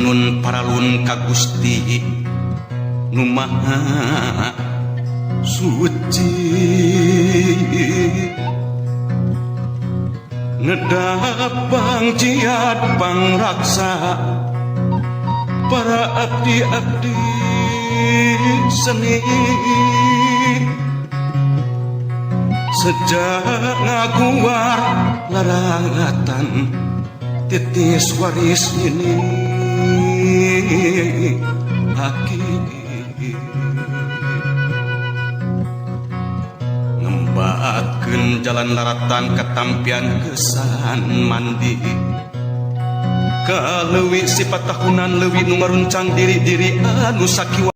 nun paralun ka Gusti nu maha suci ngedapang jiat pangraksa para abdi-abdi seni sejak ngaguar larangatan titis waris ini aki ngembakeun jalan laratan ketampian kesan mandi kaleuwih sifat tahunan leuwih nu ngaruncang diri-diri anu sakiwa